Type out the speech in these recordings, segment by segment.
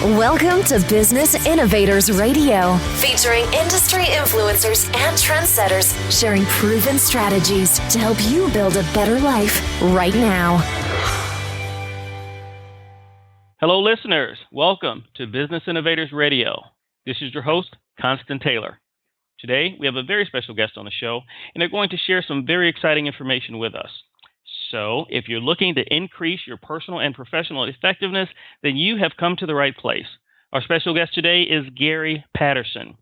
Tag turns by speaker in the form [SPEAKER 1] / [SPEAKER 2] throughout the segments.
[SPEAKER 1] Welcome to Business Innovators Radio, featuring industry influencers and trendsetters sharing proven strategies to help you build a better life right now.
[SPEAKER 2] Hello, listeners. Welcome to Business Innovators Radio. This is your host, Constant Taylor. Today, we have a very special guest on the show, and they're going to share some very exciting information with us. So, if you're looking to increase your personal and professional effectiveness, then you have come to the right place. Our special guest today is Gary Patterson.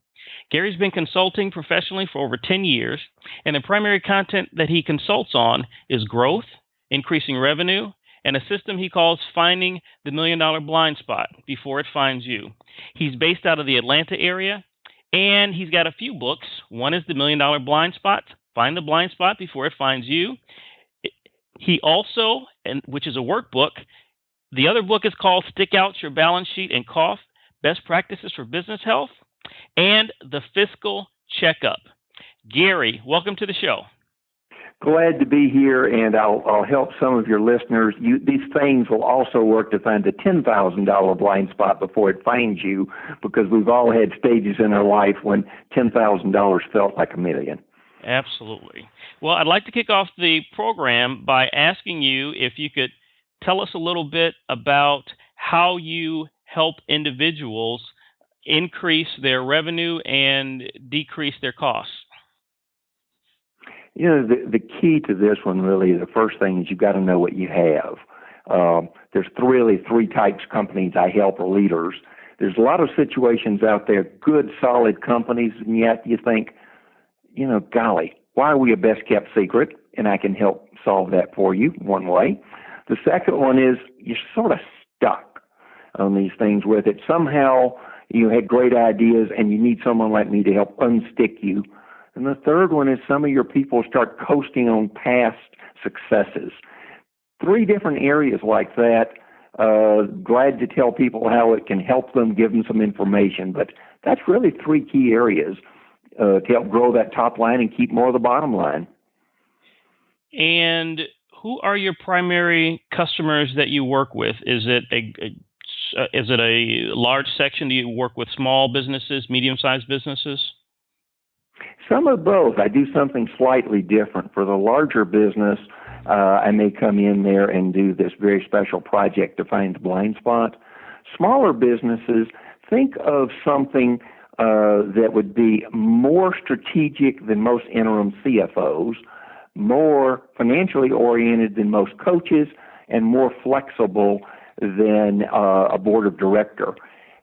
[SPEAKER 2] Gary's been consulting professionally for over 10 years, and the primary content that he consults on is growth, increasing revenue, and a system he calls finding the $1 million blind spot before it finds you. He's based out of the Atlanta area, and he's got a few books. One is The $1 Million Blind Spot, Find the Blind Spot Before It Finds You. He also, which is a workbook, the other book is called Stick Out Your Balance Sheet and Cough, Best Practices for Business Health, and The Fiscal Checkup. Gary, welcome to the show.
[SPEAKER 3] Glad to be here, and I'll help some of your listeners. These things will also work to find the $10,000 blind spot before it finds you, because we've all had stages in our life when $10,000 felt like $1 million.
[SPEAKER 2] Absolutely. Well, I'd like to kick off the program by asking you if you could tell us a little bit about how you help individuals increase their revenue and decrease their costs.
[SPEAKER 3] You know, the key to this one really, the first thing is you've got to know what you have. There's really three types of companies I help, or leaders. There's a lot of situations out there, good, solid companies, and yet you think, you know, golly, why are we a best-kept secret? And I can help solve that for you one way. The second one is you're sort of stuck on these things with it. Somehow you had great ideas and you need someone like me to help unstick you. And the third one is some of your people start coasting on past successes. Three different areas like that. Glad to tell people how it can help them, give them some information. But that's really three key areas to help grow that top line and keep more of the bottom line.
[SPEAKER 2] And who are your primary customers that you work with? Is it a large section? Do you work with small businesses, medium-sized businesses?
[SPEAKER 3] Some of both. I do something slightly different. For the larger business, I may come in there and do this very special project to find the blind spot. Smaller businesses, think of something that would be more strategic than most interim CFOs, more financially oriented than most coaches, and more flexible than a board of director.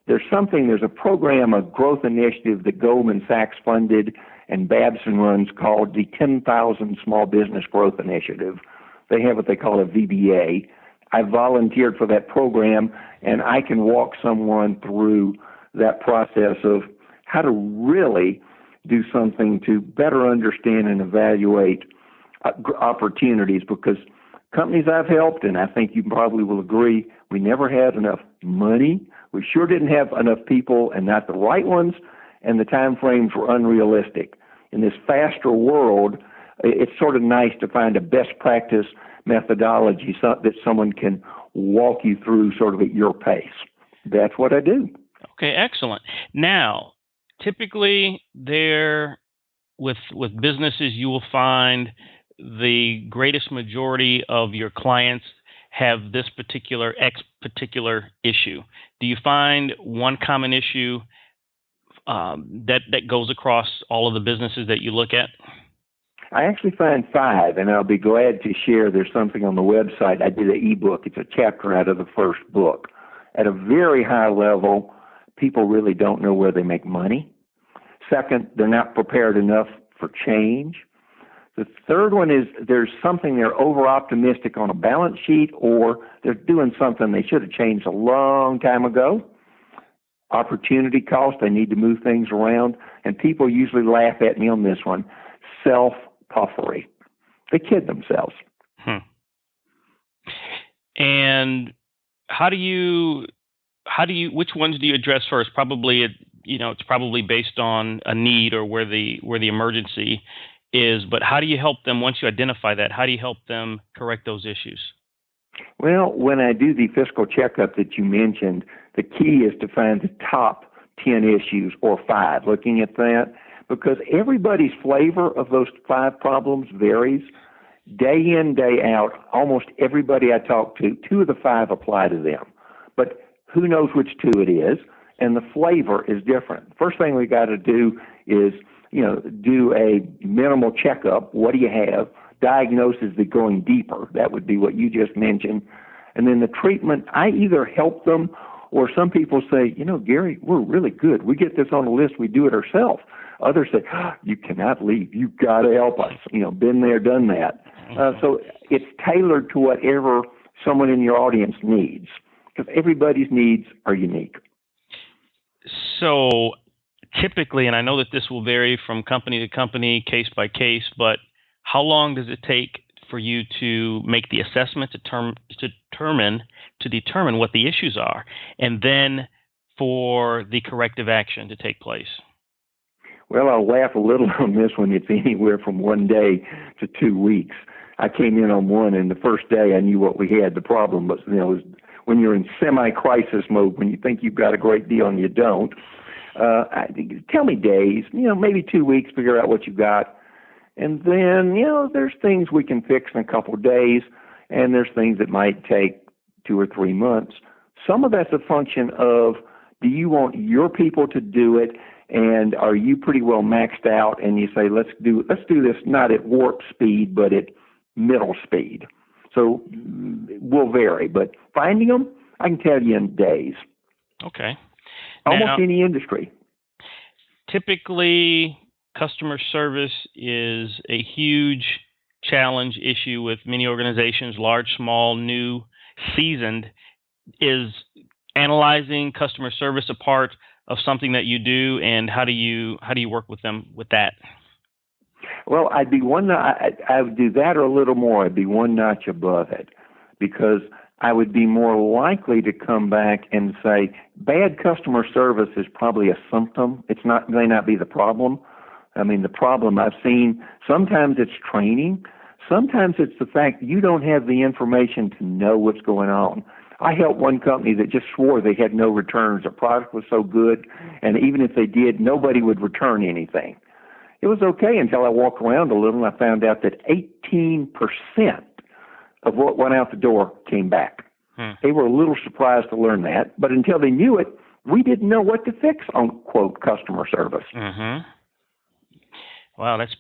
[SPEAKER 3] There's a program, a growth initiative that Goldman Sachs funded and Babson runs called the 10,000 Small Business Growth Initiative. They have what they call a VBA. I volunteered for that program, and I can walk someone through that process of how to really do something to better understand and evaluate opportunities, because companies I've helped, and I think you probably will agree, we never had enough money. We sure didn't have enough people, and not the right ones, and the time frames were unrealistic. In this faster world, it's sort of nice to find a best practice methodology that someone can walk you through sort of at your pace. That's what I do.
[SPEAKER 2] Okay, excellent. Now, typically with businesses, you will find the greatest majority of your clients have this particular issue. Do you find one common issue that goes across all of the businesses that you look at?
[SPEAKER 3] I actually find 5, and I'll be glad to share. There's something on the website. I did an ebook. It's a chapter out of the first book. At a very high level, people really don't know where they make money. Second, they're not prepared enough for change. The third one is there's something they're over-optimistic on a balance sheet, or they're doing something they should have changed a long time ago. Opportunity cost, they need to move things around. And people usually laugh at me on this one, self-puffery. They kid themselves.
[SPEAKER 2] And which ones do you address first? Probably, it's probably based on a need or where the emergency is, but how do you help them once you identify that? How do you help them correct those issues?
[SPEAKER 3] Well, when I do the fiscal checkup that you mentioned, the key is to find the top 10 issues or 5, looking at that, because everybody's flavor of those 5 problems varies. Day in, day out, almost everybody I talk to, 2 of the 5 apply to them. But who knows which 2 it is, and the flavor is different. First thing we got to do is, do a minimal checkup. What do you have? Diagnosis the going deeper. That would be what you just mentioned. And then the treatment, I either help them or some people say, Gary, we're really good. We get this on the list. We do it ourselves. Others say, you cannot leave. You've got to help us. Been there, done that. So it's tailored to whatever someone in your audience needs, because everybody's needs are unique.
[SPEAKER 2] So typically, and I know that this will vary from company to company, case by case, but how long does it take for you to make the assessment to determine what the issues are, and then for the corrective action to take place?
[SPEAKER 3] Well, I'll laugh a little on this one. It's anywhere from 1 day to 2 weeks. I came in on one, and the first day I knew what we had. The problem was, was when you're in semi-crisis mode, when you think you've got a great deal and you don't. Tell me days, maybe 2 weeks, figure out what you got. And then, there's things we can fix in a couple of days, and there's things that might take 2 or 3 months. Some of that's a function of, do you want your people to do it, and are you pretty well maxed out? And you say, let's do this not at warp speed, but at middle speed. So it will vary, but finding them, I can tell you in days.
[SPEAKER 2] Okay.
[SPEAKER 3] Almost any industry.
[SPEAKER 2] Typically, customer service is a huge challenge issue with many organizations, large, small, new, seasoned. Is analyzing customer service a part of something that you do, and how do you work with them with that?
[SPEAKER 3] Well, I would do that or a little more. I'd be one notch above it, because I would be more likely to come back and say bad customer service is probably a symptom. May not be the problem. I mean, the problem I've seen, sometimes it's training. Sometimes it's the fact you don't have the information to know what's going on. I helped one company that just swore they had no returns. Their product was so good, and even if they did, nobody would return anything. It was okay until I walked around a little and I found out that 18% of what went out the door came back. They were a little surprised to learn that, but until they knew it, we didn't know what to fix on, quote, customer service.
[SPEAKER 2] Mm-hmm. Wow, that's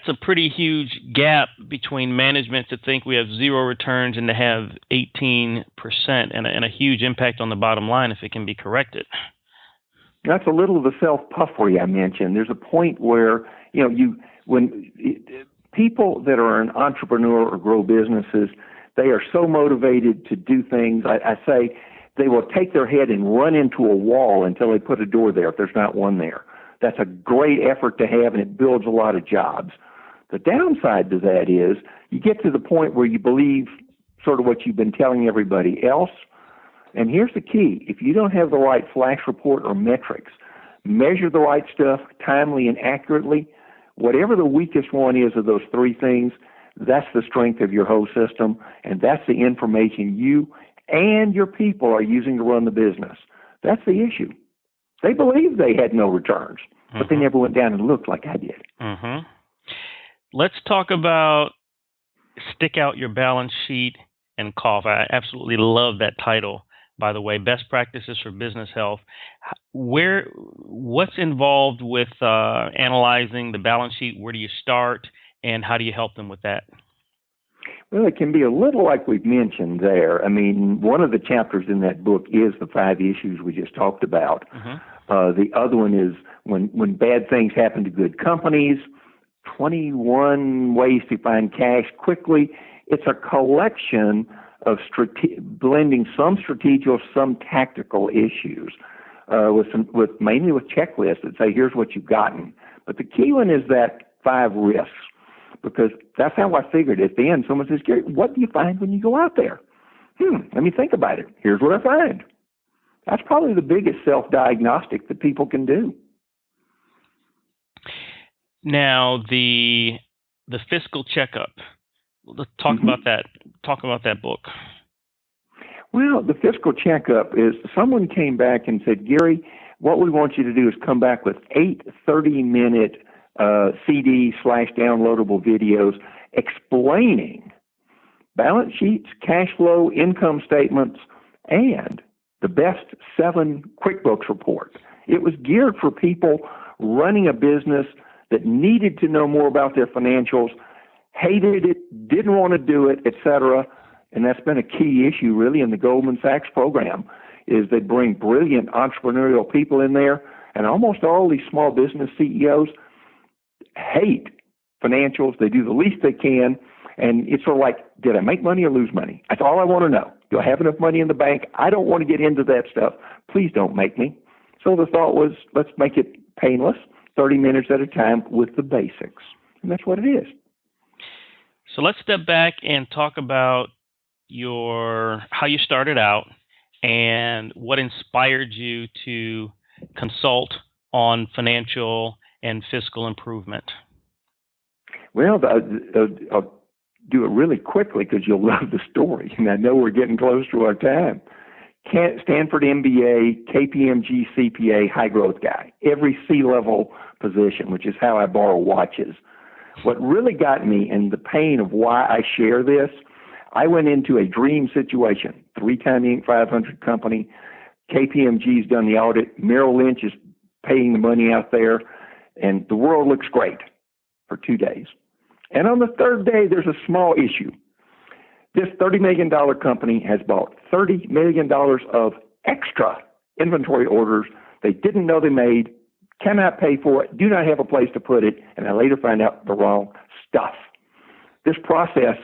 [SPEAKER 2] a pretty huge gap between management to think we have 0 returns and to have 18%, and a huge impact on the bottom line if it can be corrected.
[SPEAKER 3] That's a little of the self-puffery I mentioned. There's a point where, when people that are an entrepreneur or grow businesses, they are so motivated to do things. I say they will take their head and run into a wall until they put a door there if there's not one there. That's a great effort to have, and it builds a lot of jobs. The downside to that is you get to the point where you believe sort of what you've been telling everybody else. And here's the key. If you don't have the right flash report or metrics, measure the right stuff timely and accurately, whatever the weakest one is of those 3 things, that's the strength of your whole system, and that's the information you and your people are using to run the business. That's the issue. They believed they had no returns, but they never went down and looked like I did.
[SPEAKER 2] Mm-hmm. Let's talk about stick out your balance sheet and cough. I absolutely love that title, by the way. Best practices for business health. What's involved with analyzing the balance sheet? Where do you start, and how do you help them with that?
[SPEAKER 3] Well, it can be a little like we've mentioned there. I mean, one of the chapters in that book is the 5 issues we just talked about. The other one is when bad things happen to good companies, 21 ways to find cash quickly. It's a collection of blending some strategic, some tactical issues, mainly with checklists that say, here's what you've gotten. But the key one is that 5 risks, because that's how I figured it. At the end, someone says, Gary, what do you find when you go out there? Let me think about it. Here's what I find. That's probably the biggest self-diagnostic that people can do.
[SPEAKER 2] Now, the fiscal checkup, Let's talk about that. Talk about that book.
[SPEAKER 3] Well, the Fiscal Checkup is someone came back and said, Gary, what we want you to do is come back with 8 30-minute CD/downloadable videos explaining balance sheets, cash flow, income statements, and the best 7 QuickBooks reports. It was geared for people running a business that needed to know more about their financials, hated it, didn't want to do it, etc. And that's been a key issue really in the Goldman Sachs program, is they bring brilliant entrepreneurial people in there, and almost all these small business CEOs hate financials. They do the least they can, and it's sort of like, did I make money or lose money? That's all I want to know. Do I have enough money in the bank? I don't want to get into that stuff. Please don't make me. So the thought was, let's make it painless, 30 minutes at a time with the basics. And that's what it is.
[SPEAKER 2] So let's step back and talk about how you started out and what inspired you to consult on financial and fiscal improvement.
[SPEAKER 3] Well, I'll do it really quickly because you'll love the story, and I know we're getting close to our time. Stanford MBA, KPMG CPA, high growth guy, every C-level position, which is how I borrow watches. What really got me, and the pain of why I share this, I went into a dream situation, 3-time Inc. 500 company. KPMG's done the audit. Merrill Lynch is paying the money out there, and the world looks great for 2 days. And on the third day, there's a small issue. This $30 million company has bought $30 million of extra inventory orders they didn't know they made, cannot pay for it, do not have a place to put it, and I later find out the wrong stuff. This process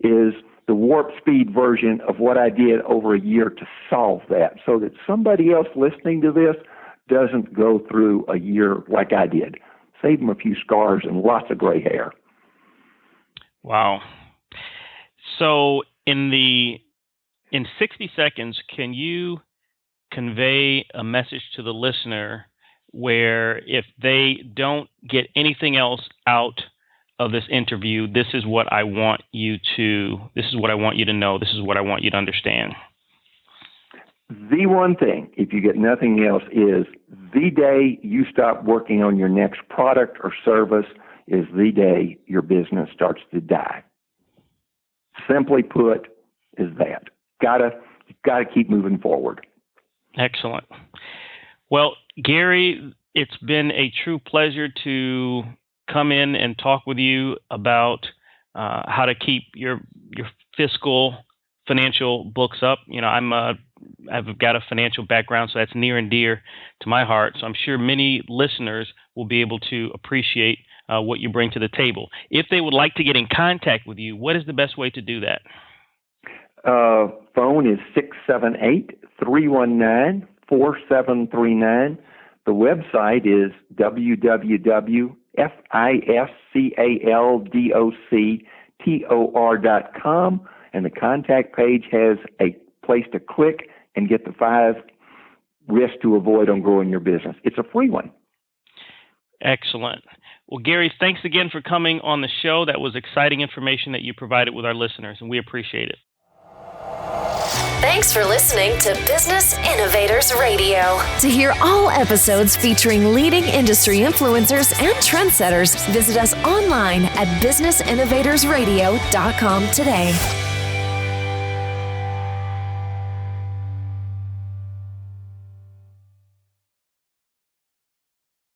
[SPEAKER 3] is the warp speed version of what I did over a year to solve that, so that somebody else listening to this doesn't go through a year like I did. Save them a few scars and lots of gray hair.
[SPEAKER 2] Wow. So in 60 seconds, can you convey a message to the listener where if they don't get anything else out of this interview, this is what I want you to know, this is what I want you to understand?
[SPEAKER 3] The one thing, if you get nothing else, is the day you stop working on your next product or service is the day your business starts to die. Simply put, is that. Gotta keep moving forward.
[SPEAKER 2] Excellent. Well, Gary, it's been a true pleasure to come in and talk with you about how to keep your fiscal financial books up. You know, I've got a financial background, so that's near and dear to my heart. So I'm sure many listeners will be able to appreciate what you bring to the table. If they would like to get in contact with you, what is the best way to do that?
[SPEAKER 3] Phone is 678-319-4739. The website is www.fiscaldotor.com, and the contact page has a place to click and get the 5 risks to avoid on growing your business. It's a free one.
[SPEAKER 2] Excellent. Well, Gary, thanks again for coming on the show. That was exciting information that you provided with our listeners, and we appreciate it.
[SPEAKER 1] Thanks for listening to Business Innovators Radio. To hear all episodes featuring leading industry influencers and trendsetters, visit us online at businessinnovatorsradio.com today.